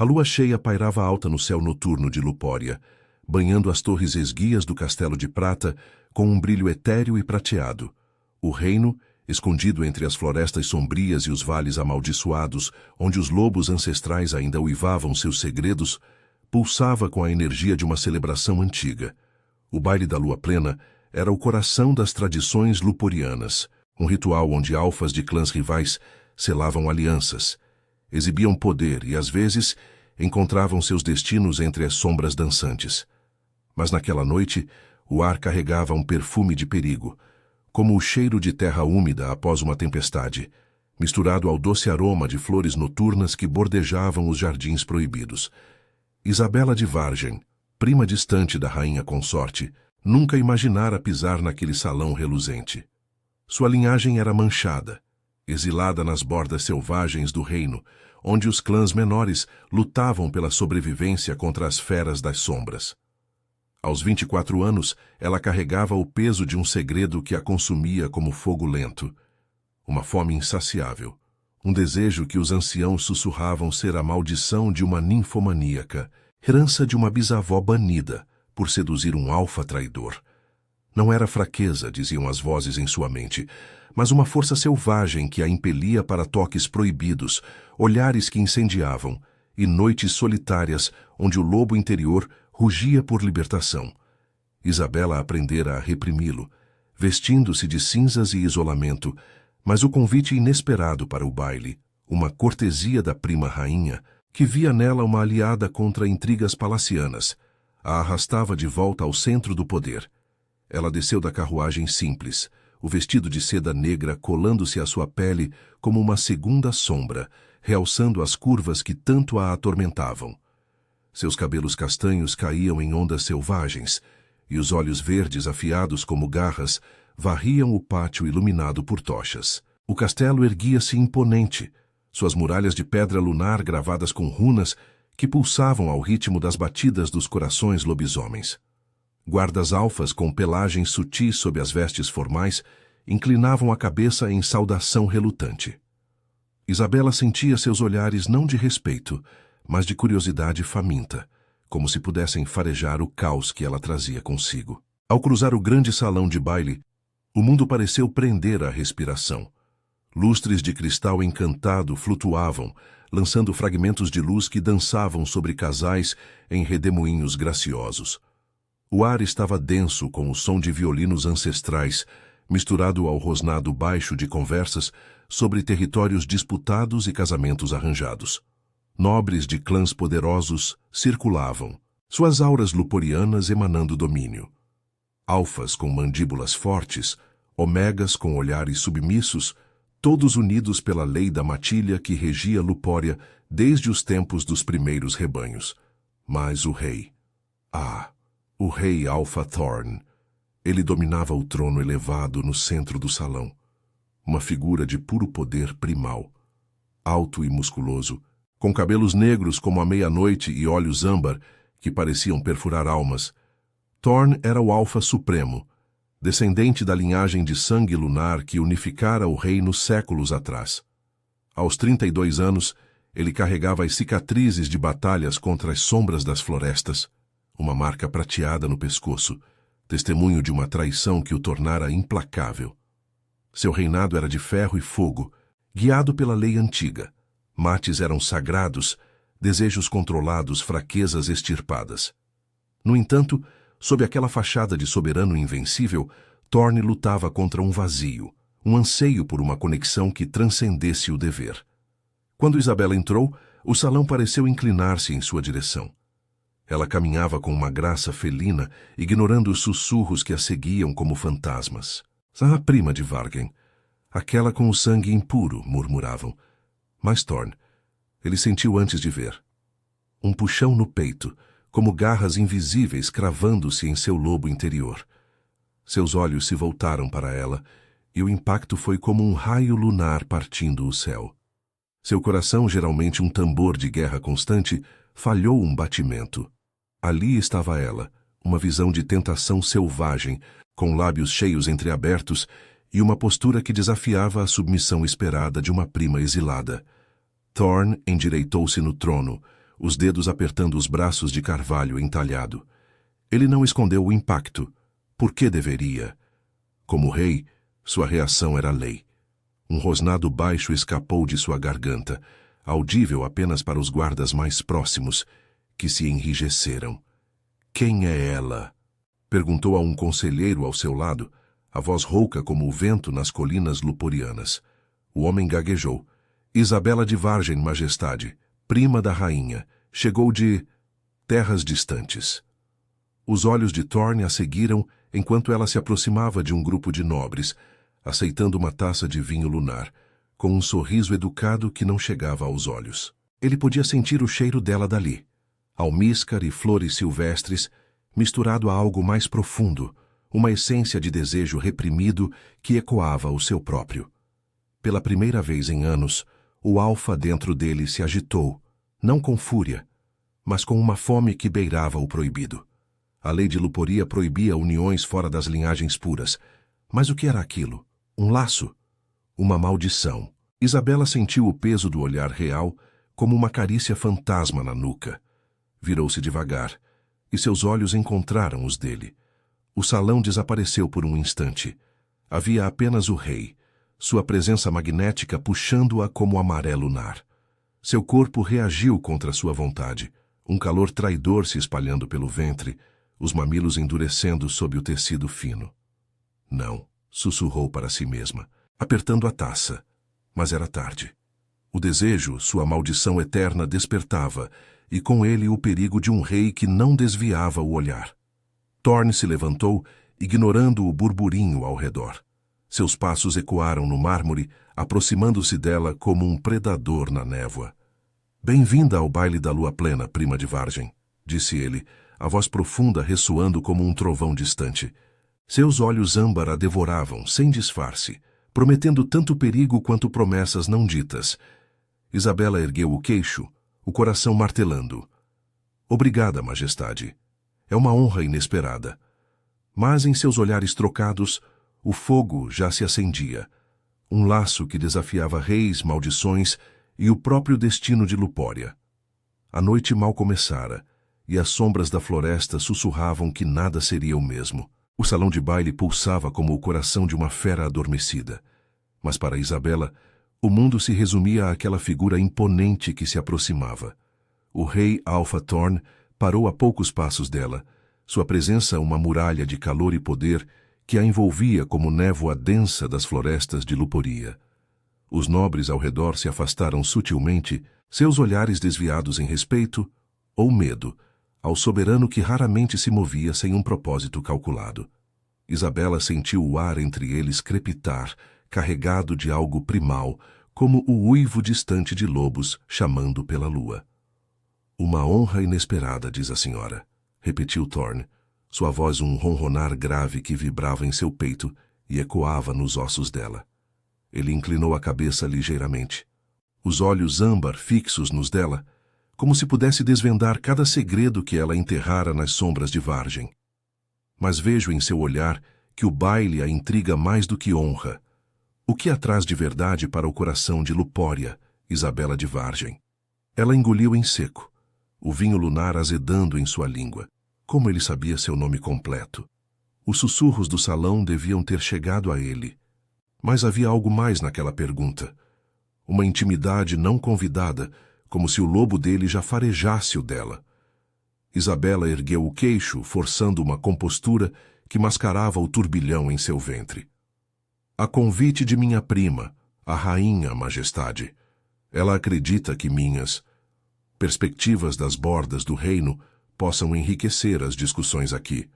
A lua cheia pairava alta no céu noturno de Lupória, banhando as torres esguias do castelo de prata com um brilho etéreo e prateado. O reino, escondido entre as florestas sombrias e os vales amaldiçoados, onde os lobos ancestrais ainda uivavam seus segredos, pulsava com a energia de uma celebração antiga. O baile da lua plena era o coração das tradições luporianas, um ritual onde alfas de clãs rivais selavam alianças, exibiam poder e, às vezes, encontravam seus destinos entre as sombras dançantes. Mas naquela noite, o ar carregava um perfume de perigo, como o cheiro de terra úmida após uma tempestade, misturado ao doce aroma de flores noturnas que bordejavam os jardins proibidos. Isabela de Vargem, prima distante da rainha consorte, nunca imaginara pisar naquele salão reluzente. Sua linhagem era manchada, exilada nas bordas selvagens do reino, onde os clãs menores lutavam pela sobrevivência contra as feras das sombras. Aos 24 anos, ela carregava o peso de um segredo que a consumia como fogo lento. Uma fome insaciável, um desejo que os anciãos sussurravam ser a maldição de uma ninfomaníaca, herança de uma bisavó banida por seduzir um alfa traidor. Não era fraqueza, diziam as vozes em sua mente, mas uma força selvagem que a impelia para toques proibidos, olhares que incendiavam, e noites solitárias onde o lobo interior rugia por libertação. Isabela aprendera a reprimi-lo, vestindo-se de cinzas e isolamento, mas o convite inesperado para o baile, uma cortesia da prima rainha, que via nela uma aliada contra intrigas palacianas, a arrastava de volta ao centro do poder. Ela desceu da carruagem simples, o vestido de seda negra colando-se à sua pele como uma segunda sombra, realçando as curvas que tanto a atormentavam. Seus cabelos castanhos caíam em ondas selvagens, e os olhos verdes afiados como garras varriam o pátio iluminado por tochas. O castelo erguia-se imponente, suas muralhas de pedra lunar gravadas com runas que pulsavam ao ritmo das batidas dos corações lobisomens. Guardas alfas com pelagens sutis sob as vestes formais inclinavam a cabeça em saudação relutante. Isabela sentia seus olhares não de respeito, mas de curiosidade faminta, como se pudessem farejar o caos que ela trazia consigo. Ao cruzar o grande salão de baile, o mundo pareceu prender a respiração. Lustres de cristal encantado flutuavam, lançando fragmentos de luz que dançavam sobre casais em redemoinhos graciosos. O ar estava denso com o som de violinos ancestrais, misturado ao rosnado baixo de conversas sobre territórios disputados e casamentos arranjados. Nobres de clãs poderosos circulavam, suas auras luporianas emanando domínio. Alfas com mandíbulas fortes, omegas com olhares submissos, todos unidos pela lei da matilha que regia Lupória desde os tempos dos primeiros rebanhos. Mas o rei... o rei Alpha Thorn. Ele dominava o trono elevado no centro do salão. Uma figura de puro poder primal. Alto e musculoso, com cabelos negros como a meia-noite e olhos âmbar que pareciam perfurar almas. Thorn era o Alfa Supremo, descendente da linhagem de sangue lunar que unificara o reino séculos atrás. Aos 32 anos, ele carregava as cicatrizes de batalhas contra as sombras das florestas, uma marca prateada no pescoço, testemunho de uma traição que o tornara implacável. Seu reinado era de ferro e fogo, guiado pela lei antiga. Mates eram sagrados, desejos controlados, fraquezas extirpadas. No entanto, sob aquela fachada de soberano invencível, Thorn lutava contra um vazio, um anseio por uma conexão que transcendesse o dever. Quando Isabela entrou, o salão pareceu inclinar-se em sua direção. Ela caminhava com uma graça felina, ignorando os sussurros que a seguiam como fantasmas. A prima de Vargen, aquela com o sangue impuro, murmuravam. Mas Thorn, ele sentiu antes de ver. Um puxão no peito, como garras invisíveis cravando-se em seu lobo interior. Seus olhos se voltaram para ela, e o impacto foi como um raio lunar partindo o céu. Seu coração, geralmente um tambor de guerra constante, falhou um batimento. Ali estava ela, uma visão de tentação selvagem, com lábios cheios entreabertos e uma postura que desafiava a submissão esperada de uma prima exilada. Thorn endireitou-se no trono, os dedos apertando os braços de carvalho entalhado. Ele não escondeu o impacto. Por que deveria? Como rei, sua reação era lei. Um rosnado baixo escapou de sua garganta, audível apenas para os guardas mais próximos, que se enrijeceram. Quem é ela? Perguntou a um conselheiro ao seu lado, a voz rouca como o vento nas colinas luporianas. O homem gaguejou. Isabela de Vargem, majestade, prima da rainha, chegou de terras distantes. Os olhos de Thorne a seguiram enquanto ela se aproximava de um grupo de nobres, aceitando uma taça de vinho lunar, com um sorriso educado que não chegava aos olhos. Ele podia sentir o cheiro dela dali, almíscar e flores silvestres, misturado a algo mais profundo, uma essência de desejo reprimido que ecoava o seu próprio. Pela primeira vez em anos, o alfa dentro dele se agitou, não com fúria, mas com uma fome que beirava o proibido. A lei de Luporia proibia uniões fora das linhagens puras. Mas o que era aquilo? Um laço? Uma maldição. Isabela sentiu o peso do olhar real como uma carícia fantasma na nuca. Virou-se devagar, e seus olhos encontraram os dele. O salão desapareceu por um instante. Havia apenas o rei, sua presença magnética puxando-a como a maré lunar. Seu corpo reagiu contra sua vontade, um calor traidor se espalhando pelo ventre, os mamilos endurecendo sob o tecido fino. Não, sussurrou para si mesma, apertando a taça. Mas era tarde. O desejo, sua maldição eterna, despertava, e com ele o perigo de um rei que não desviava o olhar. Thorne se levantou, ignorando o burburinho ao redor. Seus passos ecoaram no mármore, aproximando-se dela como um predador na névoa. Bem-vinda ao baile da lua plena, prima de Vargem, disse ele, a voz profunda ressoando como um trovão distante. Seus olhos âmbar a devoravam, sem disfarce, prometendo tanto perigo quanto promessas não ditas. Isabela ergueu o queixo, o coração martelando. Obrigada, majestade. É uma honra inesperada. Mas em seus olhares trocados, o fogo já se acendia. Um laço que desafiava reis, maldições e o próprio destino de Lupória. A noite mal começara, e as sombras da floresta sussurravam que nada seria o mesmo. O salão de baile pulsava como o coração de uma fera adormecida. Mas para Isabela, o mundo se resumia àquela figura imponente que se aproximava. O rei Alpha Thorne parou a poucos passos dela, sua presença uma muralha de calor e poder que a envolvia como névoa densa das florestas de Luporia. Os nobres ao redor se afastaram sutilmente, seus olhares desviados em respeito ou medo, ao soberano que raramente se movia sem um propósito calculado. Isabela sentiu o ar entre eles crepitar, carregado de algo primal, como o uivo distante de lobos chamando pela lua. Uma honra inesperada, diz a senhora, repetiu Thorne, sua voz um ronronar grave que vibrava em seu peito e ecoava nos ossos dela. Ele inclinou a cabeça ligeiramente. Os olhos âmbar fixos nos dela, como se pudesse desvendar cada segredo que ela enterrara nas sombras de Vargem. Mas vejo em seu olhar que o baile a intriga mais do que honra. O que a traz de verdade para o coração de Lupória, Isabela de Vargem? Ela engoliu em seco, o vinho lunar azedando em sua língua. Como ele sabia seu nome completo? Os sussurros do salão deviam ter chegado a ele. Mas havia algo mais naquela pergunta. Uma intimidade não convidada, como se o lobo dele já farejasse o dela. Isabela ergueu o queixo, forçando uma compostura que mascarava o turbilhão em seu ventre. A convite de minha prima, a rainha, majestade. Ela acredita que minhas perspectivas das bordas do reino possam enriquecer as discussões aqui,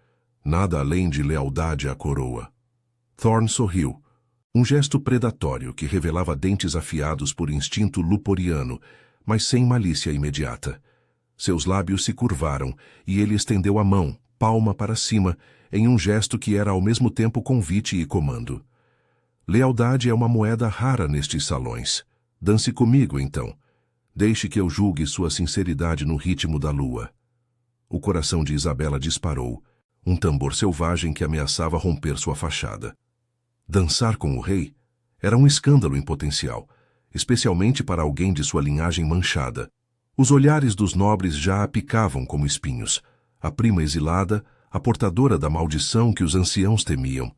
nada além de lealdade à coroa. Thorne sorriu, um gesto predatório que revelava dentes afiados por instinto luporiano, mas sem malícia imediata. Seus lábios se curvaram e ele estendeu a mão, palma para cima, em um gesto que era ao mesmo tempo convite e comando. Lealdade é uma moeda rara nestes salões. Dance comigo, então. Deixe que eu julgue sua sinceridade no ritmo da lua. O coração de Isabela disparou, um tambor selvagem que ameaçava romper sua fachada. Dançar com o rei era um escândalo em potencial, especialmente para alguém de sua linhagem manchada. Os olhares dos nobres já a picavam como espinhos. A prima exilada, a portadora da maldição que os anciãos temiam.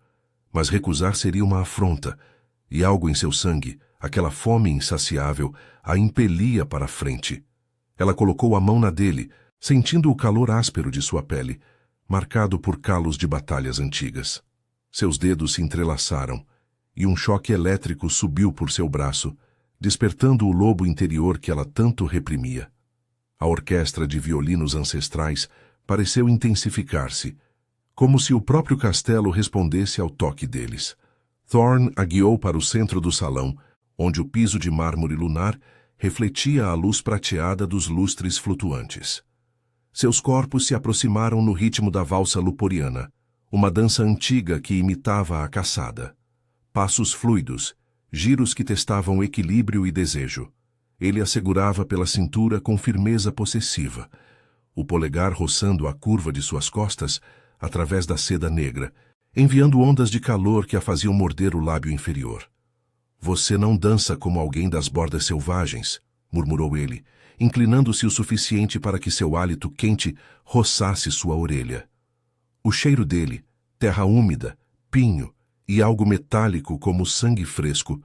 Mas recusar seria uma afronta, e algo em seu sangue, aquela fome insaciável, a impelia para a frente. Ela colocou a mão na dele, sentindo o calor áspero de sua pele, marcado por calos de batalhas antigas. Seus dedos se entrelaçaram, e um choque elétrico subiu por seu braço, despertando o lobo interior que ela tanto reprimia. A orquestra de violinos ancestrais pareceu intensificar-se, como se o próprio castelo respondesse ao toque deles. Thorne a guiou para o centro do salão, onde o piso de mármore lunar refletia a luz prateada dos lustres flutuantes. Seus corpos se aproximaram no ritmo da valsa luporiana, uma dança antiga que imitava a caçada. Passos fluidos, giros que testavam equilíbrio e desejo. Ele a segurava pela cintura com firmeza possessiva, o polegar roçando a curva de suas costas através da seda negra, enviando ondas de calor que a faziam morder o lábio inferior. "Você não dança como alguém das bordas selvagens", murmurou ele, inclinando-se o suficiente para que seu hálito quente roçasse sua orelha. O cheiro dele, terra úmida, pinho e algo metálico como sangue fresco,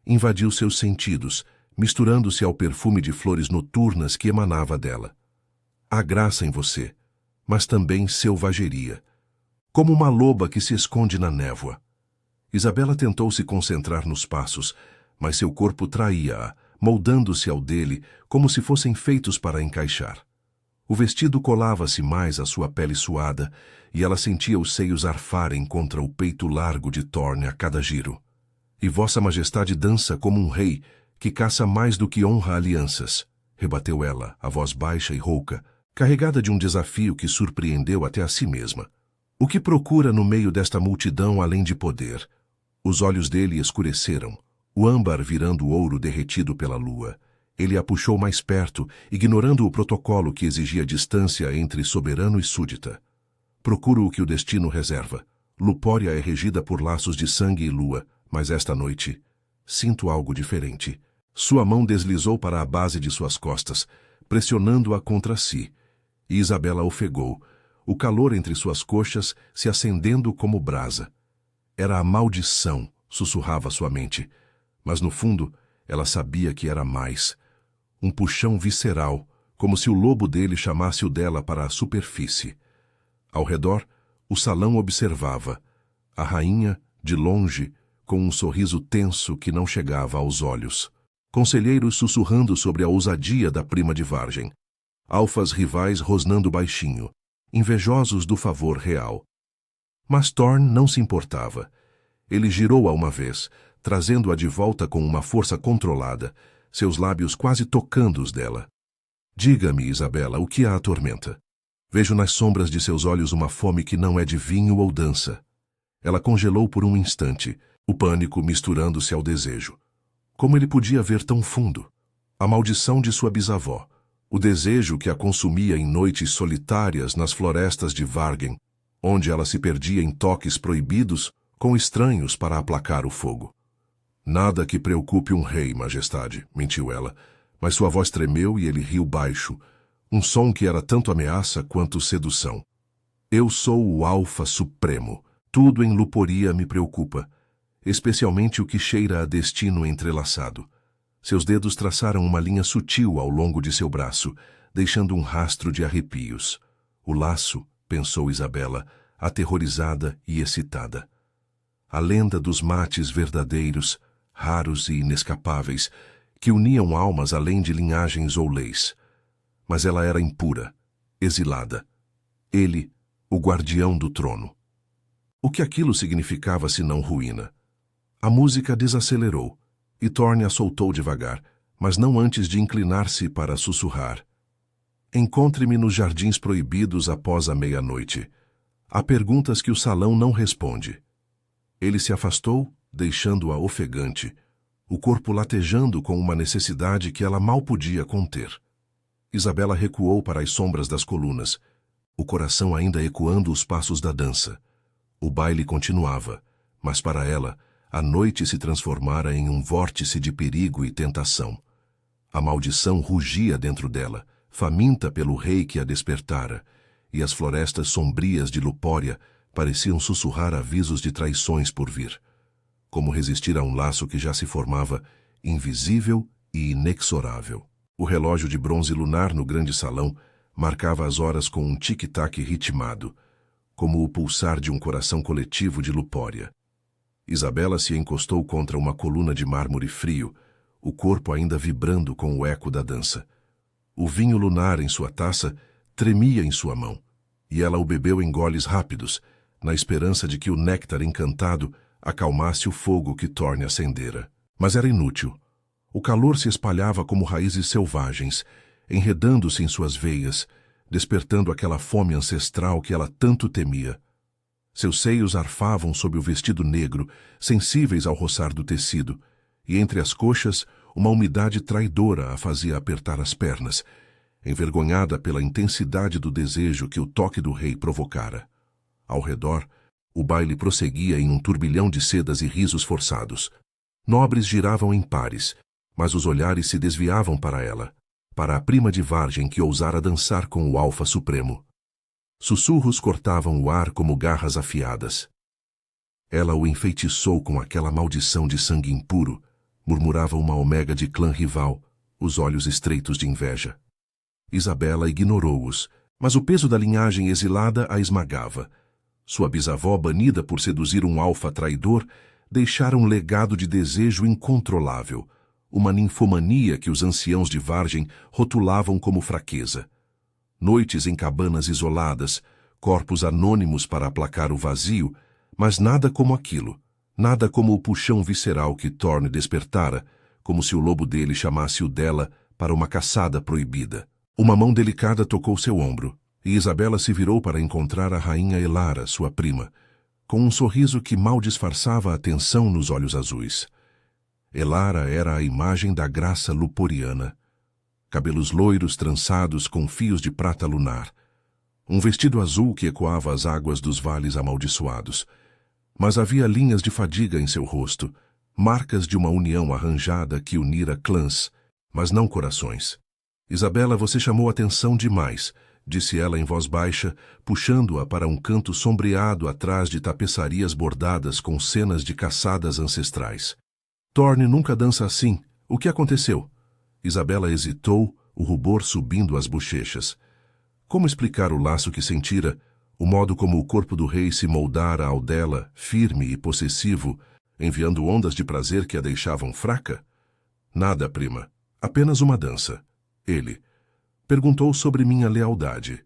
invadiu seus sentidos, misturando-se ao perfume de flores noturnas que emanava dela. Há graça em você, mas também selvageria, como uma loba que se esconde na névoa. Isabela tentou se concentrar nos passos, mas seu corpo traía-a, moldando-se ao dele como se fossem feitos para encaixar. O vestido colava-se mais à sua pele suada, e ela sentia os seios arfarem contra o peito largo de Thorne a cada giro. "E Vossa Majestade dança como um rei, que caça mais do que honra alianças", rebateu ela, a voz baixa e rouca, carregada de um desafio que surpreendeu até a si mesma. "O que procura no meio desta multidão além de poder?" Os olhos dele escureceram, o âmbar virando ouro derretido pela lua. Ele a puxou mais perto, ignorando o protocolo que exigia distância entre soberano e súdita. "Procuro o que o destino reserva. Lupória é regida por laços de sangue e lua, mas esta noite sinto algo diferente." Sua mão deslizou para a base de suas costas, pressionando-a contra si, e Isabela ofegou, o calor entre suas coxas se acendendo como brasa. Era a maldição, sussurrava sua mente, mas no fundo ela sabia que era mais. Um puxão visceral, como se o lobo dele chamasse o dela para a superfície. Ao redor, o salão observava, a rainha, de longe, com um sorriso tenso que não chegava aos olhos. Conselheiros sussurrando sobre a ousadia da prima de Vargem. Alfas rivais rosnando baixinho, invejosos do favor real. Mas Thorne não se importava. Ele girou-a uma vez, trazendo-a de volta com uma força controlada, seus lábios quase tocando os dela. "Diga-me, Isabela, o que a atormenta? Vejo nas sombras de seus olhos uma fome que não é de vinho ou dança." Ela congelou por um instante, o pânico misturando-se ao desejo. Como ele podia ver tão fundo? A maldição de sua bisavó, o desejo que a consumia em noites solitárias nas florestas de Vargen, onde ela se perdia em toques proibidos com estranhos para aplacar o fogo. "Nada que preocupe um rei, majestade", mentiu ela, mas sua voz tremeu e ele riu baixo, um som que era tanto ameaça quanto sedução. "Eu sou o Alfa Supremo. Tudo em Luporia me preocupa, especialmente o que cheira a destino entrelaçado." Seus dedos traçaram uma linha sutil ao longo de seu braço, deixando um rastro de arrepios. O laço, pensou Isabela, aterrorizada e excitada. A lenda dos mates verdadeiros, raros e inescapáveis, que uniam almas além de linhagens ou leis. Mas ela era impura, exilada. Ele, o guardião do trono. O que aquilo significava senão ruína? A música desacelerou, e Thorne a soltou devagar, mas não antes de inclinar-se para sussurrar. "Encontre-me nos jardins proibidos após a meia-noite. Há perguntas que o salão não responde." Ele se afastou, deixando-a ofegante, o corpo latejando com uma necessidade que ela mal podia conter. Isabela recuou para as sombras das colunas, o coração ainda ecoando os passos da dança. O baile continuava, mas para ela, a noite se transformara em um vórtice de perigo e tentação. A maldição rugia dentro dela, faminta pelo rei que a despertara, e as florestas sombrias de Lupória pareciam sussurrar avisos de traições por vir. Como resistir a um laço que já se formava, invisível e inexorável? O relógio de bronze lunar no grande salão marcava as horas com um tic-tac ritmado, como o pulsar de um coração coletivo de Lupória. Isabela se encostou contra uma coluna de mármore frio, o corpo ainda vibrando com o eco da dança. O vinho lunar em sua taça tremia em sua mão, e ela o bebeu em goles rápidos, na esperança de que o néctar encantado acalmasse o fogo que Thorne acendera. Mas era inútil. O calor se espalhava como raízes selvagens, enredando-se em suas veias, despertando aquela fome ancestral que ela tanto temia. Seus seios arfavam sob o vestido negro, sensíveis ao roçar do tecido, e entre as coxas uma umidade traidora a fazia apertar as pernas, envergonhada pela intensidade do desejo que o toque do rei provocara. Ao redor, o baile prosseguia em um turbilhão de sedas e risos forçados. Nobres giravam em pares, mas os olhares se desviavam para ela, para a prima de Vargem que ousara dançar com o Alfa Supremo. Sussurros cortavam o ar como garras afiadas. Ela o enfeitiçou com aquela maldição de sangue impuro, murmurava uma omega de clã rival, os olhos estreitos de inveja. Isabela ignorou-os, mas o peso da linhagem exilada a esmagava. Sua bisavó, banida por seduzir um alfa traidor, deixara um legado de desejo incontrolável, uma ninfomania que os anciãos de Vargem rotulavam como fraqueza. Noites em cabanas isoladas, corpos anônimos para aplacar o vazio, mas nada como aquilo, nada como o puxão visceral que Thorne despertara, como se o lobo dele chamasse o dela para uma caçada proibida. Uma mão delicada tocou seu ombro, e Isabela se virou para encontrar a rainha Elara, sua prima, com um sorriso que mal disfarçava a tensão nos olhos azuis. Elara era a imagem da graça luporiana. Cabelos loiros trançados com fios de prata lunar. Um vestido azul que ecoava as águas dos vales amaldiçoados. Mas havia linhas de fadiga em seu rosto, marcas de uma união arranjada que unira clãs, mas não corações. Isabela, você chamou atenção demais, disse ela em voz baixa, puxando-a para um canto sombreado atrás de tapeçarias bordadas com cenas de caçadas ancestrais. Thorne nunca dança assim. O que aconteceu? Isabela hesitou, o rubor subindo às bochechas. Como explicar o laço que sentira, o modo como o corpo do rei se moldara ao dela, firme e possessivo, enviando ondas de prazer que a deixavam fraca? Nada, prima. Apenas uma dança. Ele perguntou sobre minha lealdade.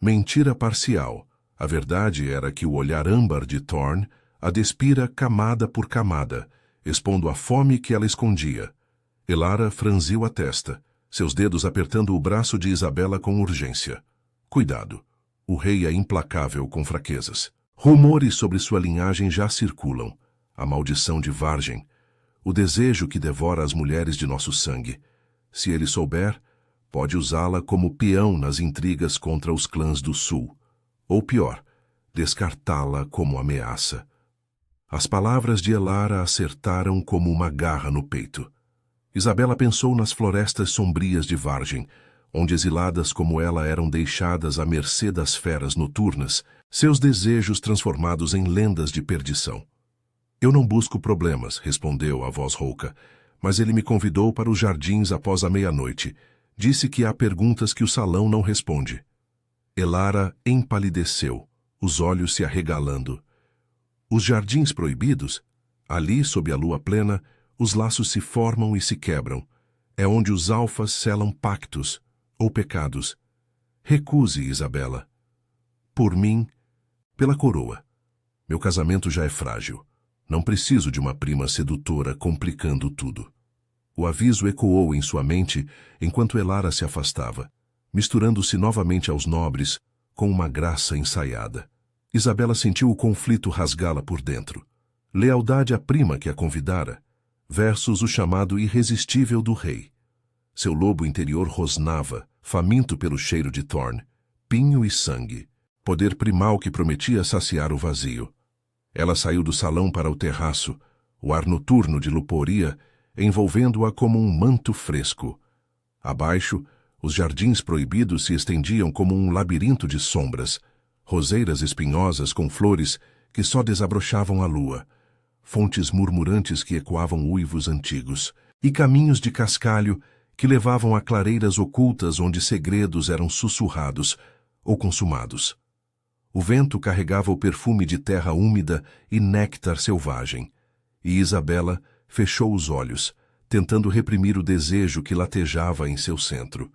Mentira parcial. A verdade era que o olhar âmbar de Thorne a despira camada por camada, expondo a fome que ela escondia. Elara franziu a testa, seus dedos apertando o braço de Isabela com urgência. Cuidado. O rei é implacável com fraquezas. Rumores sobre sua linhagem já circulam. A maldição de Vargem. O desejo que devora as mulheres de nosso sangue. Se ele souber, pode usá-la como peão nas intrigas contra os clãs do sul. Ou pior, descartá-la como ameaça. As palavras de Elara acertaram como uma garra no peito. Isabela pensou nas florestas sombrias de Vargem, onde exiladas como ela eram deixadas à mercê das feras noturnas, seus desejos transformados em lendas de perdição. Eu não busco problemas, respondeu a voz rouca, mas ele me convidou para os jardins após a meia-noite. Disse que há perguntas que o salão não responde. Elara empalideceu, os olhos se arregalando. Os jardins proibidos? Ali, sob a lua plena, os laços se formam e se quebram. É onde os alfas selam pactos ou pecados. Recuse, Isabela. Por mim, pela coroa. Meu casamento já é frágil. Não preciso de uma prima sedutora complicando tudo. O aviso ecoou em sua mente enquanto Elara se afastava, misturando-se novamente aos nobres com uma graça ensaiada. Isabela sentiu o conflito rasgá-la por dentro. Lealdade à prima que a convidara, versus o chamado irresistível do rei. Seu lobo interior rosnava, faminto pelo cheiro de Thorne, pinho e sangue, poder primal que prometia saciar o vazio. Ela saiu do salão para o terraço, o ar noturno de Luporia envolvendo-a como um manto fresco, Abaixo, os jardins proibidos se estendiam como um labirinto de sombras, roseiras espinhosas com flores que só desabrochavam à lua, fontes murmurantes que ecoavam uivos antigos, e caminhos de cascalho que levavam a clareiras ocultas onde segredos eram sussurrados ou consumados. O vento carregava o perfume de terra úmida e néctar selvagem, e Isabela fechou os olhos, tentando reprimir o desejo que latejava em seu centro.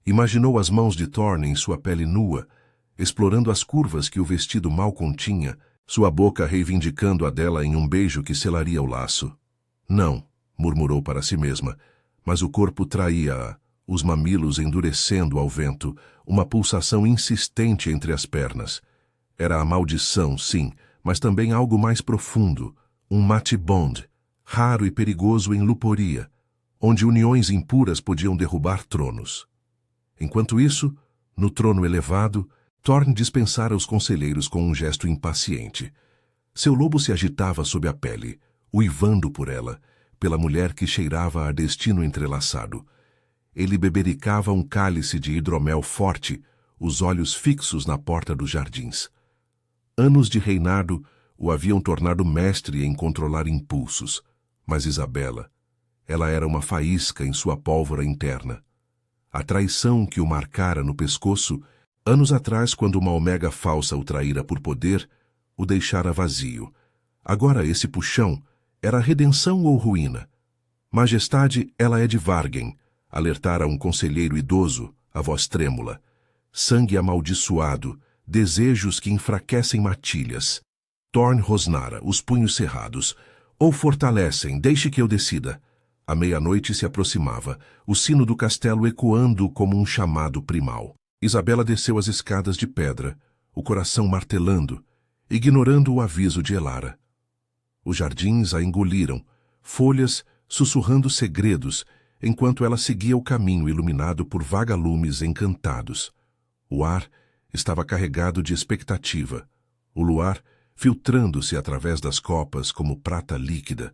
Imaginou as mãos de Thorne em sua pele nua, explorando as curvas que o vestido mal continha, sua boca reivindicando a dela em um beijo que selaria o laço. Não, murmurou para si mesma, mas o corpo traía-a, os mamilos endurecendo ao vento, uma pulsação insistente entre as pernas. Era a maldição, sim, mas também algo mais profundo, um mate bond, raro e perigoso em Luporia, onde uniões impuras podiam derrubar tronos. Enquanto isso, no trono elevado, Thorne dispensara os conselheiros com um gesto impaciente. Seu lobo se agitava sob a pele, uivando por ela, pela mulher que cheirava a destino entrelaçado. Ele bebericava um cálice de hidromel forte, os olhos fixos na porta dos jardins. Anos de reinado o haviam tornado mestre em controlar impulsos, mas Isabela, ela era uma faísca em sua pólvora interna. A traição que o marcara no pescoço, anos atrás, quando uma omega falsa o traíra por poder, o deixara vazio. Agora esse puxão era redenção ou ruína? Majestade, ela é de Vargen, alertara um conselheiro idoso, a voz trêmula. Sangue amaldiçoado, desejos que enfraquecem matilhas. Thorne rosnara, os punhos cerrados. Ou fortalecem, deixe que eu decida. A meia-noite se aproximava, o sino do castelo ecoando como um chamado primal. Isabela desceu as escadas de pedra, o coração martelando, ignorando o aviso de Elara. Os jardins a engoliram, folhas sussurrando segredos, enquanto ela seguia o caminho iluminado por vagalumes encantados. O ar estava carregado de expectativa, o luar filtrando-se através das copas como prata líquida.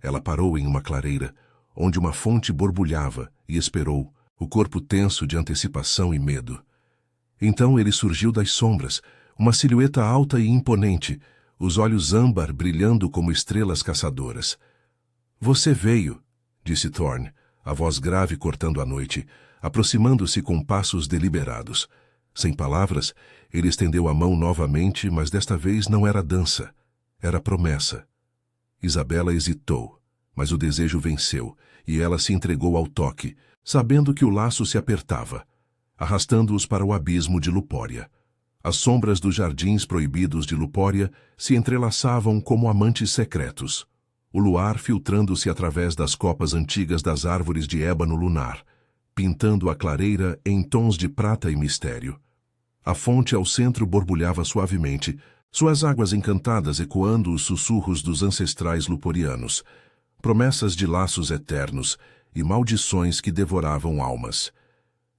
Ela parou em uma clareira, onde uma fonte borbulhava, e esperou, o corpo tenso de antecipação e medo. Então ele surgiu das sombras, uma silhueta alta e imponente, os olhos âmbar brilhando como estrelas caçadoras. Você veio, disse Thorne, a voz grave cortando a noite, aproximando-se com passos deliberados. Sem palavras, ele estendeu a mão novamente, mas desta vez não era dança, era promessa. Isabela hesitou, mas o desejo venceu, e ela se entregou ao toque, sabendo que o laço se apertava, arrastando-os para o abismo de Lupória. As sombras dos jardins proibidos de Lupória se entrelaçavam como amantes secretos, o luar filtrando-se através das copas antigas das árvores de ébano lunar, pintando a clareira em tons de prata e mistério. A fonte ao centro borbulhava suavemente, suas águas encantadas ecoando os sussurros dos ancestrais luporianos, promessas de laços eternos e maldições que devoravam almas.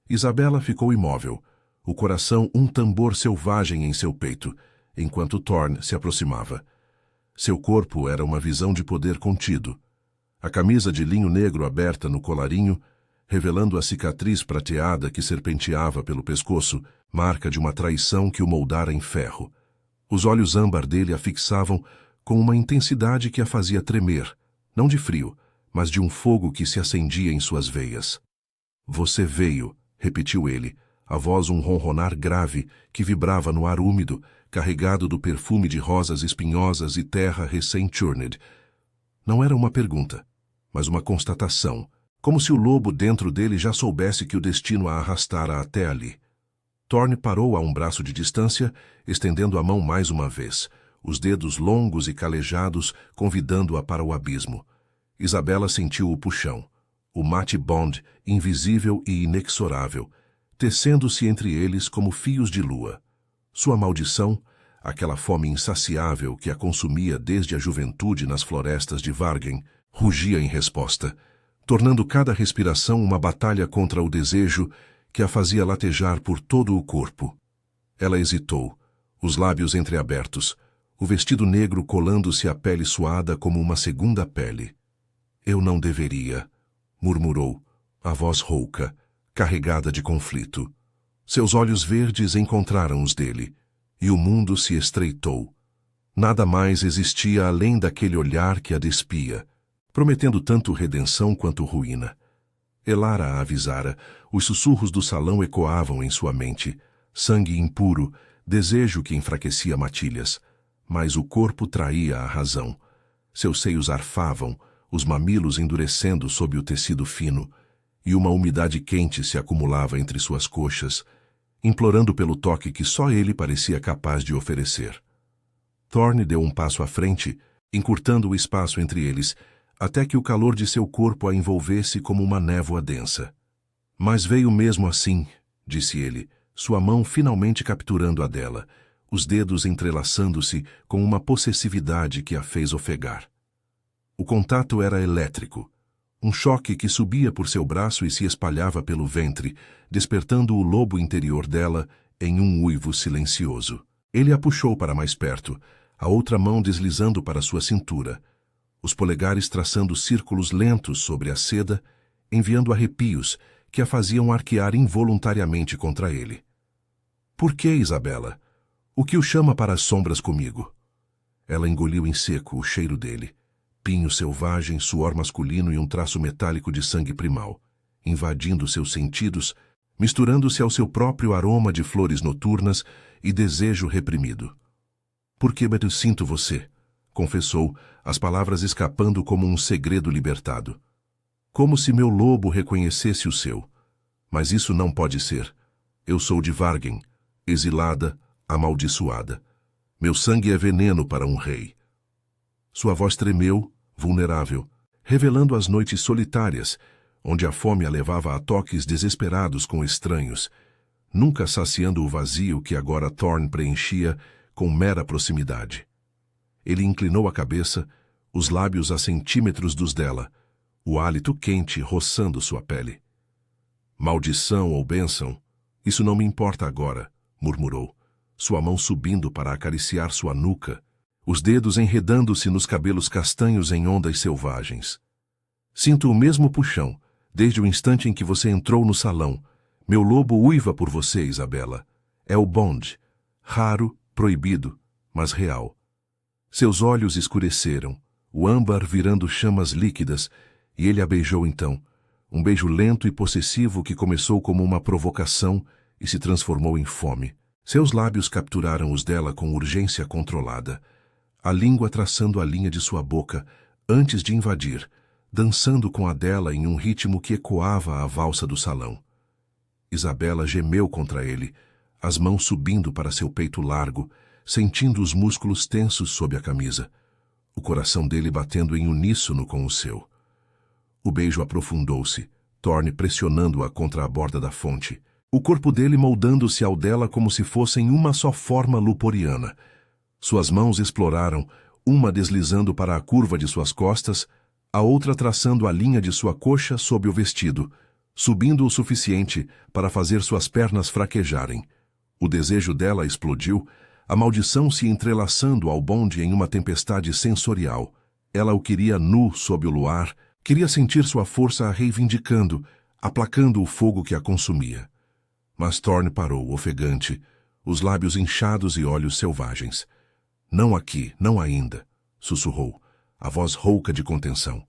Isabela ficou imóvel, o coração um tambor selvagem em seu peito, enquanto Thorne se aproximava. Seu corpo era uma visão de poder contido. A camisa de linho negro aberta no colarinho, revelando a cicatriz prateada que serpenteava pelo pescoço, marca de uma traição que o moldara em ferro. Os olhos âmbar dele a fixavam com uma intensidade que a fazia tremer, não de frio, mas de um fogo que se acendia em suas veias. Você veio, repetiu ele, a voz um ronronar grave que vibrava no ar úmido, carregado do perfume de rosas espinhosas e terra recém-churned. Não era uma pergunta, mas uma constatação, como se o lobo dentro dele já soubesse que o destino a arrastara até ali. Thorne parou a um braço de distância, estendendo a mão mais uma vez, os dedos longos e calejados convidando-a para o abismo. Isabela sentiu o puxão, o mate bond invisível e inexorável, tecendo-se entre eles como fios de lua. Sua maldição, aquela fome insaciável que a consumia desde a juventude nas florestas de Vargen, rugia em resposta, tornando cada respiração uma batalha contra o desejo que a fazia latejar por todo o corpo. Ela hesitou, os lábios entreabertos, o vestido negro colando-se à pele suada como uma segunda pele. Eu não deveria, murmurou, A voz rouca, carregada de conflito. Seus olhos verdes encontraram os dele, e o mundo se estreitou. Nada mais existia além daquele olhar que a despia, prometendo tanto redenção quanto ruína. Elara a avisara, os sussurros do salão ecoavam em sua mente, sangue impuro, desejo que enfraquecia matilhas, mas o corpo traía a razão. Seus seios arfavam, os mamilos endurecendo sob o tecido fino, e uma umidade quente se acumulava entre suas coxas, implorando pelo toque que só ele parecia capaz de oferecer. Thorne deu um passo à frente, encurtando o espaço entre eles, até que o calor de seu corpo a envolvesse como uma névoa densa. Mas veio mesmo assim, disse ele, sua mão finalmente capturando a dela, os dedos entrelaçando-se com uma possessividade que a fez ofegar. O contato era elétrico, um choque que subia por seu braço e se espalhava pelo ventre, despertando o lobo interior dela em um uivo silencioso. Ele a puxou para mais perto, a outra mão deslizando para sua cintura, os polegares traçando círculos lentos sobre a seda, enviando arrepios que a faziam arquear involuntariamente contra ele. Por que, Isabela? O que o chama para as sombras comigo? Ela engoliu em seco o cheiro dele. Pinho selvagem, suor masculino e um traço metálico de sangue primal, invadindo seus sentidos, misturando-se ao seu próprio aroma de flores noturnas e desejo reprimido. Por que eu sinto você? Confessou, as palavras escapando como um segredo libertado. Como se meu lobo reconhecesse o seu. Mas isso não pode ser. Eu sou de Vargen, exilada, amaldiçoada. Meu sangue é veneno para um rei. Sua voz tremeu, vulnerável, revelando as noites solitárias, onde a fome a levava a toques desesperados com estranhos, nunca saciando o vazio que agora Thorne preenchia com mera proximidade. Ele inclinou a cabeça, os lábios a centímetros dos dela, o hálito quente roçando sua pele. Maldição ou bênção, isso não me importa agora, murmurou, sua mão subindo para acariciar sua nuca, os dedos enredando-se nos cabelos castanhos em ondas selvagens. Sinto o mesmo puxão, desde o instante em que você entrou no salão. Meu lobo uiva por você, Isabela. É o Bond. Raro, proibido, mas real. Seus olhos escureceram, o âmbar virando chamas líquidas, e ele a beijou então, um beijo lento e possessivo que começou como uma provocação e se transformou em fome. Seus lábios capturaram os dela com urgência controlada, a língua traçando a linha de sua boca antes de invadir, dançando com a dela em um ritmo que ecoava a valsa do salão. Isabela gemeu contra ele, as mãos subindo para seu peito largo, sentindo os músculos tensos sob a camisa, o coração dele batendo em uníssono com o seu. O beijo aprofundou-se, Thorne pressionando-a contra a borda da fonte, o corpo dele moldando-se ao dela como se fossem uma só forma luporiana. Suas mãos exploraram, uma deslizando para a curva de suas costas, a outra traçando a linha de sua coxa sob o vestido, subindo o suficiente para fazer suas pernas fraquejarem. O desejo dela explodiu, a maldição se entrelaçando ao Bond em uma tempestade sensorial. Ela o queria nu sob o luar, queria sentir sua força a reivindicando, aplacando o fogo que a consumia. Mas Thorne parou, ofegante, os lábios inchados e olhos selvagens. Não aqui, não ainda, sussurrou, a voz rouca de contenção.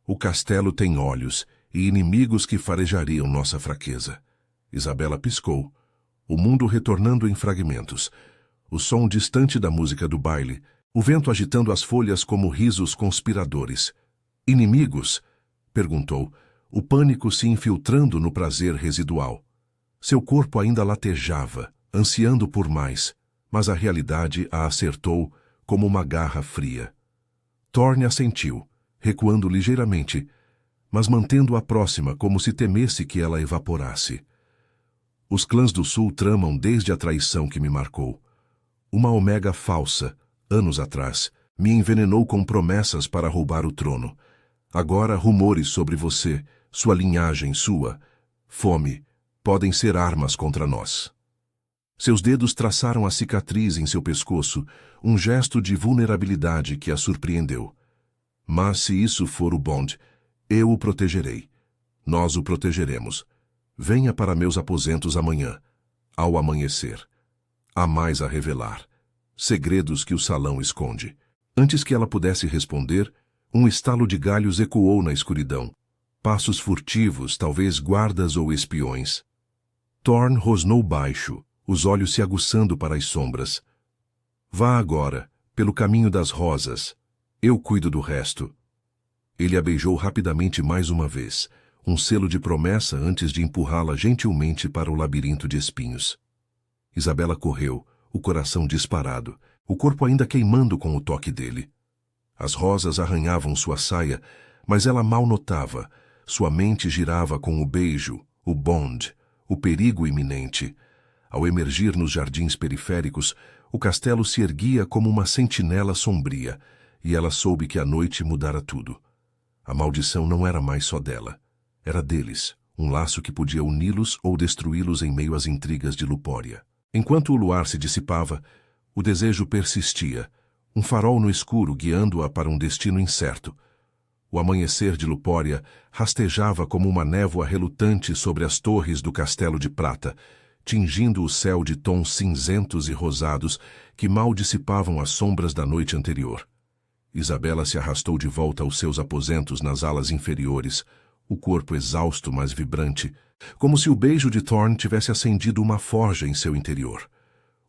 O castelo tem olhos e inimigos que farejariam nossa fraqueza. Isabela piscou, o mundo retornando em fragmentos, o som distante da música do baile, o vento agitando as folhas como risos conspiradores. Inimigos? Perguntou, o pânico se infiltrando no prazer residual. Seu corpo ainda latejava, ansiando por mais, mas a realidade a acertou como uma garra fria. Thorne assentiu, recuando ligeiramente, mas mantendo-a próxima como se temesse que ela evaporasse. Os clãs do sul tramam desde a traição que me marcou. Uma omega falsa, anos atrás, me envenenou com promessas para roubar o trono. Agora rumores sobre você, sua linhagem, sua fome, podem ser armas contra nós. Seus dedos traçaram a cicatriz em seu pescoço, um gesto de vulnerabilidade que a surpreendeu. Mas se isso for o Bond, eu o protegerei. Nós o protegeremos. Venha para meus aposentos amanhã, ao amanhecer. Há mais a revelar. Segredos que o salão esconde. Antes que ela pudesse responder, um estalo de galhos ecoou na escuridão. Passos furtivos, talvez guardas ou espiões. Thorne rosnou baixo, os olhos se aguçando para as sombras. Vá agora, pelo caminho das rosas. Eu cuido do resto. Ele a beijou rapidamente mais uma vez, um selo de promessa antes de empurrá-la gentilmente para o labirinto de espinhos. Isabela correu, o coração disparado, o corpo ainda queimando com o toque dele. As rosas arranhavam sua saia, mas ela mal notava. Sua mente girava com o beijo, o bond, o perigo iminente. Ao emergir nos jardins periféricos, o castelo se erguia como uma sentinela sombria, e ela soube que a noite mudara tudo. A maldição não era mais só dela. Era deles, um laço que podia uni-los ou destruí-los em meio às intrigas de Lupória. Enquanto o luar se dissipava, o desejo persistia, um farol no escuro guiando-a para um destino incerto. O amanhecer de Lupória rastejava como uma névoa relutante sobre as torres do Castelo de Prata, tingindo o céu de tons cinzentos e rosados que mal dissipavam as sombras da noite anterior. Isabela se arrastou de volta aos seus aposentos nas alas inferiores, o corpo exausto mas vibrante, como se o beijo de Thorne tivesse acendido uma forja em seu interior.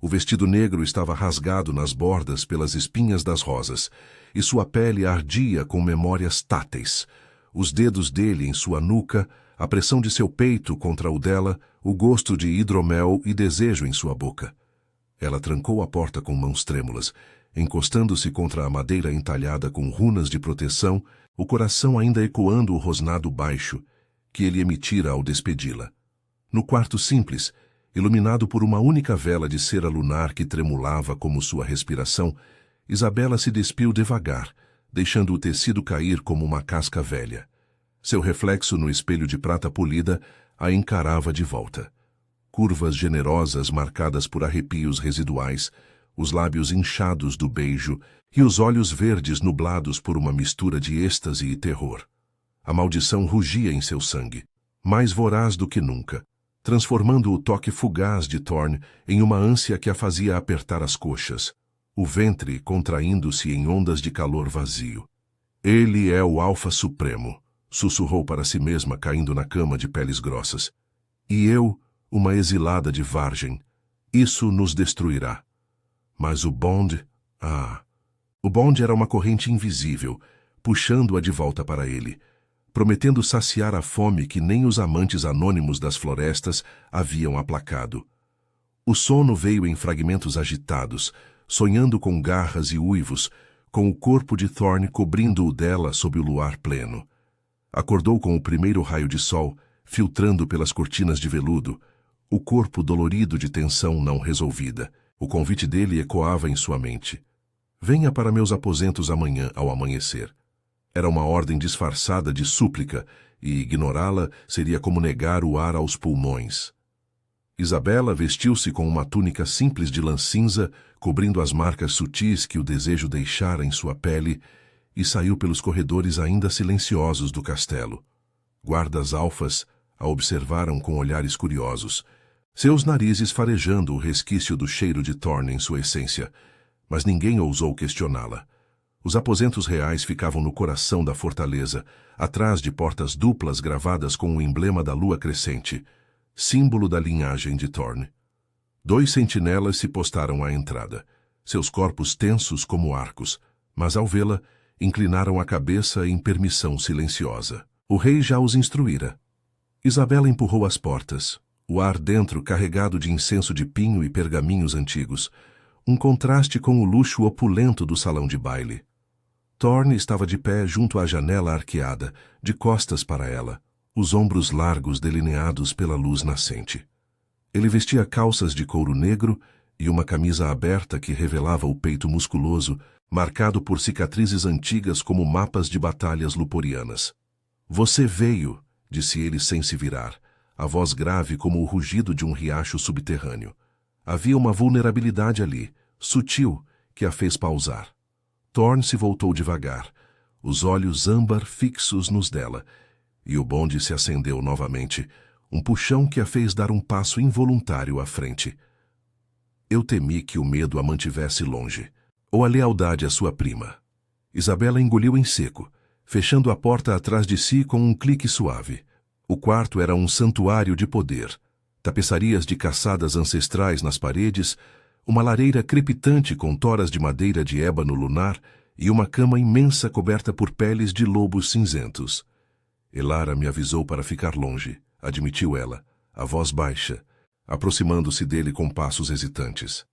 O vestido negro estava rasgado nas bordas pelas espinhas das rosas, e sua pele ardia com memórias táteis. Os dedos dele em sua nuca, a pressão de seu peito contra o dela, o gosto de hidromel e desejo em sua boca. Ela trancou a porta com mãos trêmulas, encostando-se contra a madeira entalhada com runas de proteção, o coração ainda ecoando o rosnado baixo que ele emitira ao despedi-la. No quarto simples, iluminado por uma única vela de cera lunar que tremulava como sua respiração, Isabela se despiu devagar, deixando o tecido cair como uma casca velha. Seu reflexo no espelho de prata polida a encarava de volta. Curvas generosas marcadas por arrepios residuais, os lábios inchados do beijo e os olhos verdes nublados por uma mistura de êxtase e terror. A maldição rugia em seu sangue, mais voraz do que nunca, transformando o toque fugaz de Thorne em uma ânsia que a fazia apertar as coxas, o ventre contraindo-se em ondas de calor vazio. Ele é o Alfa Supremo, sussurrou para si mesma caindo na cama de peles grossas. E eu, uma exilada de Vargem. Isso nos destruirá. Mas o Bond... O Bond era uma corrente invisível, puxando-a de volta para ele, prometendo saciar a fome que nem os amantes anônimos das florestas haviam aplacado. O sono veio em fragmentos agitados, sonhando com garras e uivos, com o corpo de Thorne cobrindo o dela sob o luar pleno. Acordou com o primeiro raio de sol, filtrando pelas cortinas de veludo, o corpo dolorido de tensão não resolvida. O convite dele ecoava em sua mente. Venha para meus aposentos amanhã ao amanhecer. Era uma ordem disfarçada de súplica, e ignorá-la seria como negar o ar aos pulmões. Isabela vestiu-se com uma túnica simples de lã cinza, cobrindo as marcas sutis que o desejo deixara em sua pele, e saiu pelos corredores ainda silenciosos do castelo. Guardas alfas a observaram com olhares curiosos, seus narizes farejando o resquício do cheiro de Thorne em sua essência, mas ninguém ousou questioná-la. Os aposentos reais ficavam no coração da fortaleza, atrás de portas duplas gravadas com o emblema da lua crescente, símbolo da linhagem de Thorne. 2 sentinelas se postaram à entrada, seus corpos tensos como arcos, mas ao vê-la, inclinaram a cabeça em permissão silenciosa. O rei já os instruíra. Isabela empurrou as portas, o ar dentro carregado de incenso de pinho e pergaminhos antigos, um contraste com o luxo opulento do salão de baile. Thorne estava de pé junto à janela arqueada, de costas para ela, os ombros largos delineados pela luz nascente. Ele vestia calças de couro negro e uma camisa aberta que revelava o peito musculoso, marcado por cicatrizes antigas como mapas de batalhas luporianas. Você veio, disse ele sem se virar, a voz grave como o rugido de um riacho subterrâneo. Havia uma vulnerabilidade ali, sutil, que a fez pausar. Thorne se voltou devagar, os olhos âmbar fixos nos dela, e o bonde se acendeu novamente, um puxão que a fez dar um passo involuntário à frente. Eu temi que o medo a mantivesse longe, ou a lealdade à sua prima. Isabela engoliu em seco, fechando a porta atrás de si com um clique suave. O quarto era um santuário de poder. Tapeçarias de caçadas ancestrais nas paredes, uma lareira crepitante com toras de madeira de ébano lunar e uma cama imensa coberta por peles de lobos cinzentos. Elara me avisou para ficar longe, admitiu ela, a voz baixa, aproximando-se dele com passos hesitantes.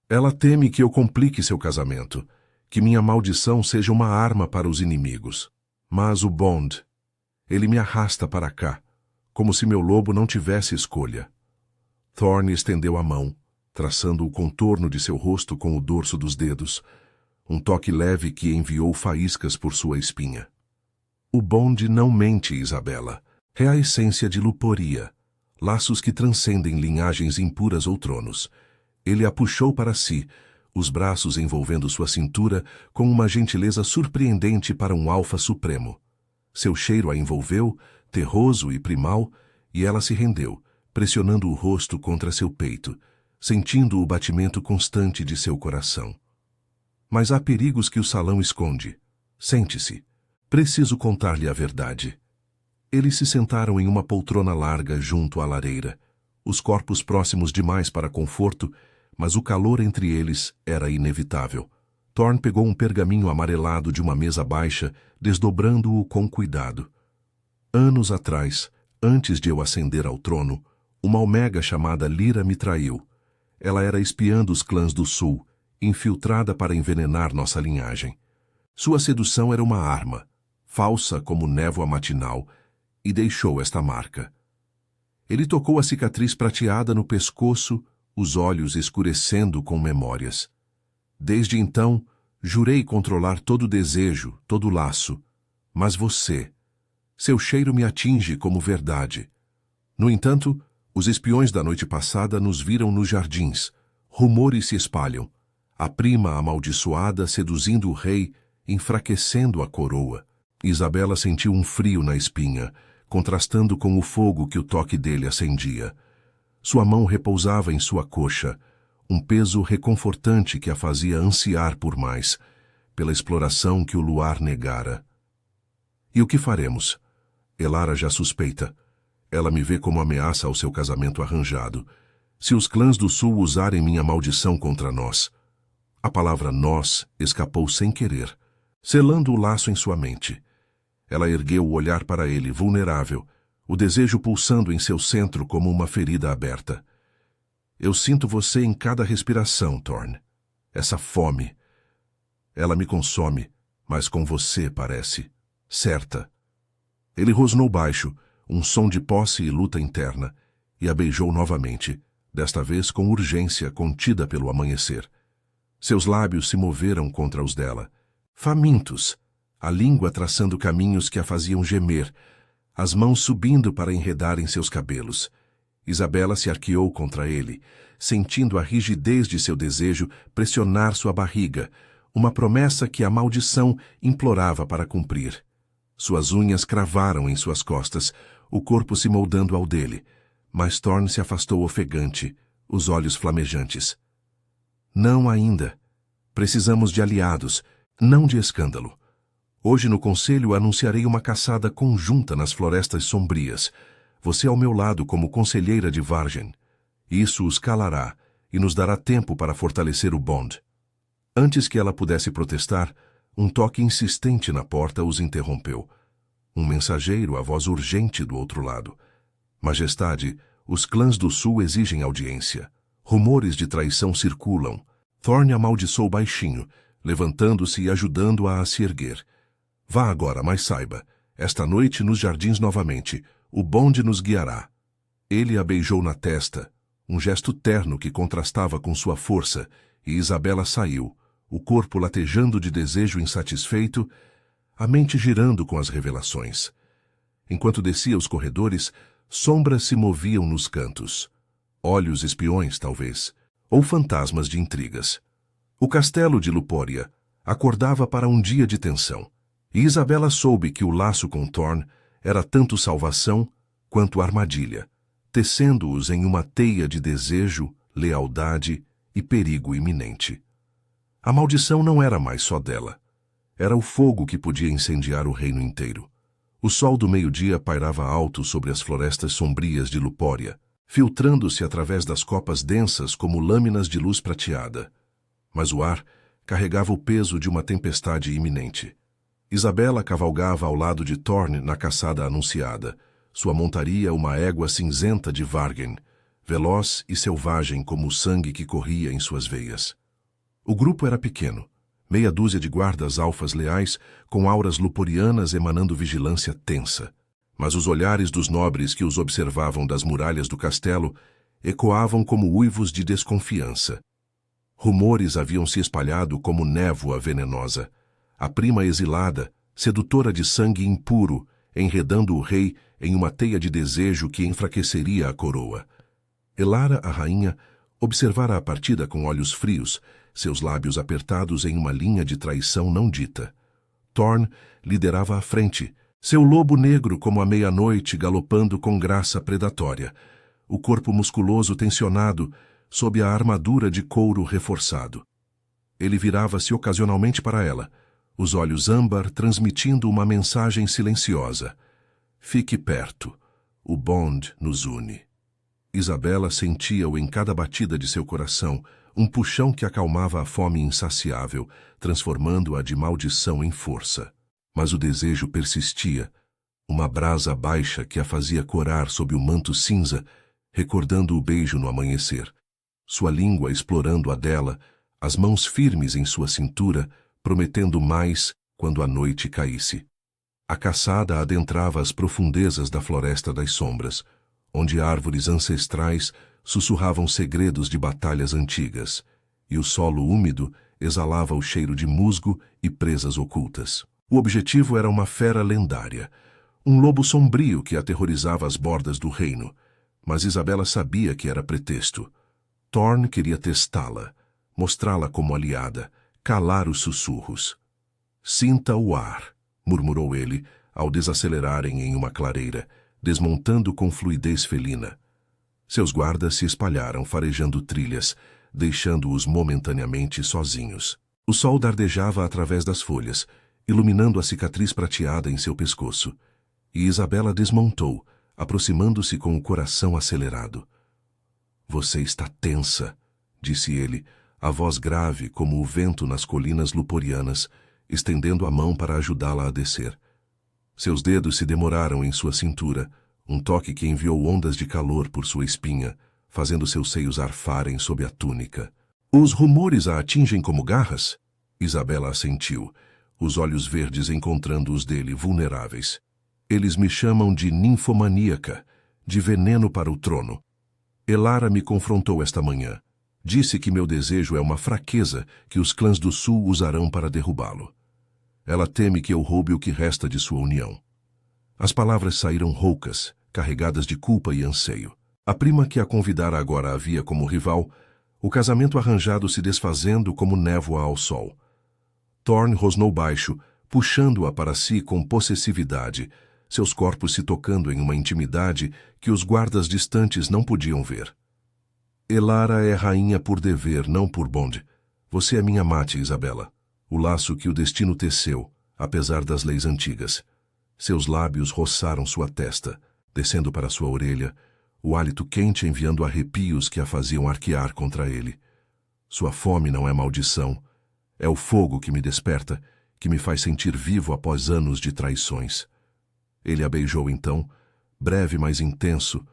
Ela teme que eu complique seu casamento, que minha maldição seja uma arma para os inimigos. Mas o Bond, ele me arrasta para cá, como se meu lobo não tivesse escolha. Thorne estendeu a mão, traçando o contorno de seu rosto com o dorso dos dedos, um toque leve que enviou faíscas por sua espinha. O Bond não mente, Isabela. É a essência de luporia, laços que transcendem linhagens impuras ou tronos. Ele a puxou para si, os braços envolvendo sua cintura com uma gentileza surpreendente para um alfa supremo. Seu cheiro a envolveu, terroso e primal, e ela se rendeu, pressionando o rosto contra seu peito, sentindo o batimento constante de seu coração. Mas há perigos que o salão esconde. Sente-se. Preciso contar-lhe a verdade. Eles se sentaram em uma poltrona larga junto à lareira, os corpos próximos demais para conforto, mas o calor entre eles era inevitável. Thorne pegou um pergaminho amarelado de uma mesa baixa, desdobrando-o com cuidado. Anos atrás, antes de eu ascender ao trono, uma omega chamada Lyra me traiu. Ela era espiã dos clãs do sul, infiltrada para envenenar nossa linhagem. Sua sedução era uma arma, falsa como névoa matinal, e deixou esta marca. Ele tocou a cicatriz prateada no pescoço, os olhos escurecendo com memórias. Desde então, jurei controlar todo desejo, todo laço. Mas você, seu cheiro me atinge como verdade. No entanto, os espiões da noite passada nos viram nos jardins. Rumores se espalham. A prima amaldiçoada seduzindo o rei, enfraquecendo a coroa. Isabela sentiu um frio na espinha, contrastando com o fogo que o toque dele acendia. Sua mão repousava em sua coxa, um peso reconfortante que a fazia ansiar por mais, pela exploração que o luar negara. E o que faremos? Elara já suspeita. Ela me vê como ameaça ao seu casamento arranjado. Se os clãs do sul usarem minha maldição contra nós. A palavra nós escapou sem querer, selando o laço em sua mente. Ela ergueu o olhar para ele, vulnerável, o desejo pulsando em seu centro como uma ferida aberta. Eu sinto você em cada respiração, Thorne. Essa fome. Ela me consome, mas com você, parece. Certa. Ele rosnou baixo, um som de posse e luta interna, e a beijou novamente, desta vez com urgência contida pelo amanhecer. Seus lábios se moveram contra os dela, famintos, a língua traçando caminhos que a faziam gemer, as mãos subindo para enredar em seus cabelos. Isabela se arqueou contra ele, sentindo a rigidez de seu desejo pressionar sua barriga, uma promessa que a maldição implorava para cumprir. Suas unhas cravaram em suas costas, o corpo se moldando ao dele, mas Thorne se afastou ofegante, os olhos flamejantes. Não ainda. Precisamos de aliados, não de escândalo. Hoje no conselho anunciarei uma caçada conjunta nas florestas sombrias. Você ao meu lado como conselheira de Vargen. Isso os calará e nos dará tempo para fortalecer o Bond. Antes que ela pudesse protestar, um toque insistente na porta os interrompeu. Um mensageiro, a voz urgente do outro lado. Majestade, os clãs do sul exigem audiência. Rumores de traição circulam. Thorne amaldiçoou baixinho, levantando-se e ajudando-a a se erguer. Vá agora, mas saiba, esta noite nos jardins novamente, o Bond nos guiará. Ele a beijou na testa, um gesto terno que contrastava com sua força, e Isabela saiu, o corpo latejando de desejo insatisfeito, a mente girando com as revelações. Enquanto descia os corredores, sombras se moviam nos cantos. Olhos espiões, talvez, ou fantasmas de intrigas. O castelo de Lupória acordava para um dia de tensão. E Isabela soube que o laço com Thorne era tanto salvação quanto armadilha, tecendo-os em uma teia de desejo, lealdade e perigo iminente. A maldição não era mais só dela. Era o fogo que podia incendiar o reino inteiro. O sol do meio-dia pairava alto sobre as florestas sombrias de Lupória, filtrando-se através das copas densas como lâminas de luz prateada. Mas o ar carregava o peso de uma tempestade iminente. Isabela cavalgava ao lado de Thorne na caçada anunciada, sua montaria uma égua cinzenta de Vargen, veloz e selvagem como o sangue que corria em suas veias. O grupo era pequeno, meia dúzia de guardas alfas leais com auras luporianas emanando vigilância tensa. Mas os olhares dos nobres que os observavam das muralhas do castelo ecoavam como uivos de desconfiança. Rumores haviam se espalhado como névoa venenosa. A prima exilada, sedutora de sangue impuro, enredando o rei em uma teia de desejo que enfraqueceria a coroa. Elara, a rainha, observara a partida com olhos frios, seus lábios apertados em uma linha de traição não dita. Thorne liderava à frente, seu lobo negro como a meia-noite galopando com graça predatória, o corpo musculoso tensionado sob a armadura de couro reforçado. Ele virava-se ocasionalmente para ela, os olhos âmbar transmitindo uma mensagem silenciosa. Fique perto, o bond nos une. Isabela sentia-o em cada batida de seu coração, um puxão que acalmava a fome insaciável, transformando-a de maldição em força. Mas o desejo persistia, uma brasa baixa que a fazia corar sob o manto cinza, recordando o beijo no amanhecer. Sua língua explorando a dela, as mãos firmes em sua cintura, prometendo mais quando a noite caísse. A caçada adentrava as profundezas da Floresta das Sombras, onde árvores ancestrais sussurravam segredos de batalhas antigas, e o solo úmido exalava o cheiro de musgo e presas ocultas. O objetivo era uma fera lendária, um lobo sombrio que aterrorizava as bordas do reino, mas Isabela sabia que era pretexto. Thorne queria testá-la, mostrá-la como aliada, calar os sussurros. Sinta o ar, murmurou ele, ao desacelerarem em uma clareira, desmontando com fluidez felina. Seus guardas se espalharam, farejando trilhas, deixando-os momentaneamente sozinhos. O sol dardejava através das folhas, iluminando a cicatriz prateada em seu pescoço, e Isabela desmontou, aproximando-se com o coração acelerado. Você está tensa, disse ele, a voz grave como o vento nas colinas luporianas, estendendo a mão para ajudá-la a descer. Seus dedos se demoraram em sua cintura, um toque que enviou ondas de calor por sua espinha, fazendo seus seios arfarem sob a túnica. Os rumores a atingem como garras? Isabela assentiu, os olhos verdes encontrando os dele vulneráveis. Eles me chamam de ninfomaníaca, de veneno para o trono. Elara me confrontou esta manhã. Disse que meu desejo é uma fraqueza que os clãs do sul usarão para derrubá-lo. Ela teme que eu roube o que resta de sua união. As palavras saíram roucas, carregadas de culpa e anseio. A prima que a convidara agora havia como rival, o casamento arranjado se desfazendo como névoa ao sol. Thorne rosnou baixo, puxando-a para si com possessividade, seus corpos se tocando em uma intimidade que os guardas distantes não podiam ver. Elara é rainha por dever, não por bonde. Você é minha mate, Isabela. O laço que o destino teceu, apesar das leis antigas. Seus lábios roçaram sua testa, descendo para sua orelha, o hálito quente enviando arrepios que a faziam arquear contra ele. Sua fome não é maldição. É o fogo que me desperta, que me faz sentir vivo após anos de traições. Ele a beijou então, breve mas intenso,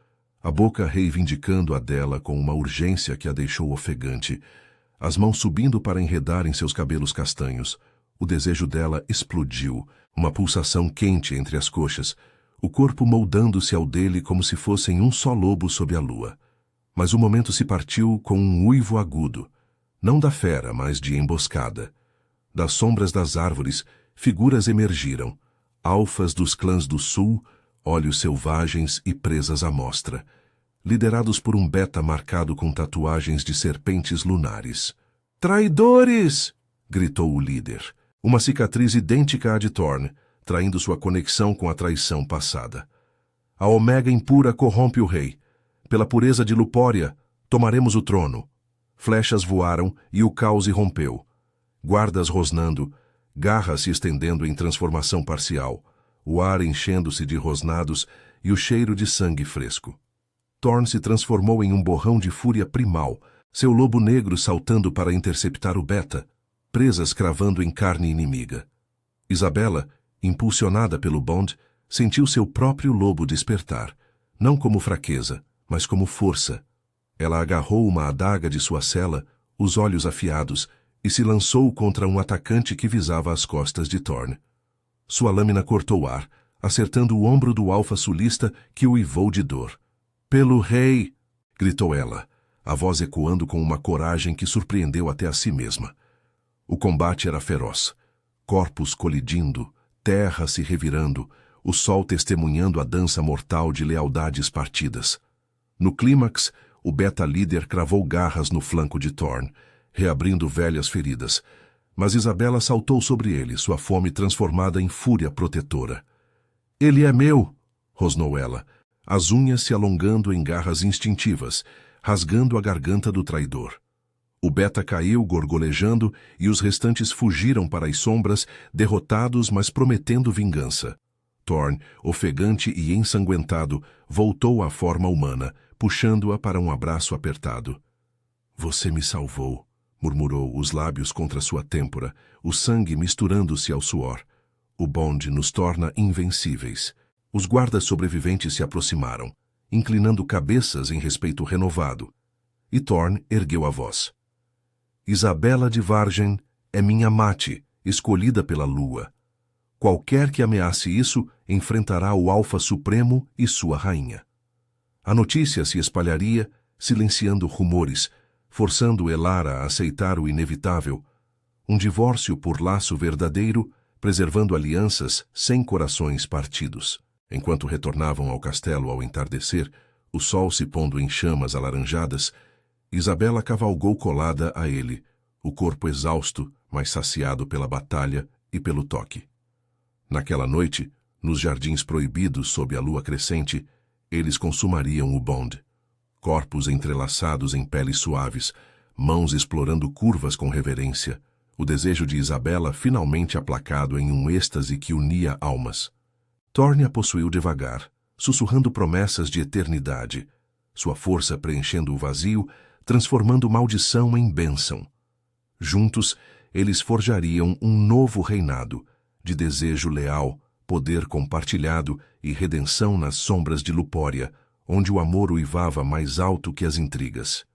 a boca reivindicando a dela com uma urgência que a deixou ofegante, as mãos subindo para enredar em seus cabelos castanhos. O desejo dela explodiu, uma pulsação quente entre as coxas, o corpo moldando-se ao dele como se fossem um só lobo sob a lua. Mas o momento se partiu com um uivo agudo, não da fera, mas de emboscada. Das sombras das árvores, figuras emergiram, alfas dos clãs do sul, olhos selvagens e presas à mostra, liderados por um beta marcado com tatuagens de serpentes lunares. "Traidores!" gritou o líder. Uma cicatriz idêntica à de Thorne, traindo sua conexão com a traição passada. A Omega impura corrompe o rei. Pela pureza de Lupória, tomaremos o trono. Flechas voaram e o caos irrompeu. Guardas rosnando, garras se estendendo em transformação parcial, o ar enchendo-se de rosnados e o cheiro de sangue fresco. Thorn se transformou em um borrão de fúria primal, seu lobo negro saltando para interceptar o Beta, presas cravando em carne inimiga. Isabela, impulsionada pelo Bond, sentiu seu próprio lobo despertar, não como fraqueza, mas como força. Ela agarrou uma adaga de sua cela, os olhos afiados, e se lançou contra um atacante que visava as costas de Thorn. Sua lâmina cortou o ar, acertando o ombro do alfa sulista que uivou de dor. "Pelo rei!" gritou ela, a voz ecoando com uma coragem que surpreendeu até a si mesma. O combate era feroz. Corpos colidindo, terra se revirando, o sol testemunhando a dança mortal de lealdades partidas. No clímax, o beta-líder cravou garras no flanco de Thorn, reabrindo velhas feridas, mas Isabela saltou sobre ele, sua fome transformada em fúria protetora. "Ele é meu!" rosnou ela, as unhas se alongando em garras instintivas, rasgando a garganta do traidor. O beta caiu gorgolejando e os restantes fugiram para as sombras, derrotados, mas prometendo vingança. Thorn, ofegante e ensanguentado, voltou à forma humana, puxando-a para um abraço apertado. "Você me salvou", murmurou, os lábios contra sua têmpora, o sangue misturando-se ao suor. "O Bond nos torna invencíveis." Os guardas sobreviventes se aproximaram, inclinando cabeças em respeito renovado. E Thorn ergueu a voz. "Isabela de Vargem é minha mate, escolhida pela lua. Qualquer que ameace isso enfrentará o Alfa Supremo e sua rainha." A notícia se espalharia, silenciando rumores, forçando Elara a aceitar o inevitável, um divórcio por laço verdadeiro, preservando alianças sem corações partidos. Enquanto retornavam ao castelo ao entardecer, o sol se pondo em chamas alaranjadas, Isabela cavalgou colada a ele, o corpo exausto, mas saciado pela batalha e pelo toque. Naquela noite, nos jardins proibidos sob a lua crescente, eles consumariam o Bond. Corpos entrelaçados em peles suaves, mãos explorando curvas com reverência, o desejo de Isabela finalmente aplacado em um êxtase que unia almas. Thorn a possuiu devagar, sussurrando promessas de eternidade, sua força preenchendo o vazio, transformando maldição em bênção. Juntos, eles forjariam um novo reinado, de desejo leal, poder compartilhado e redenção nas sombras de Lupória, onde o amor uivava mais alto que as intrigas.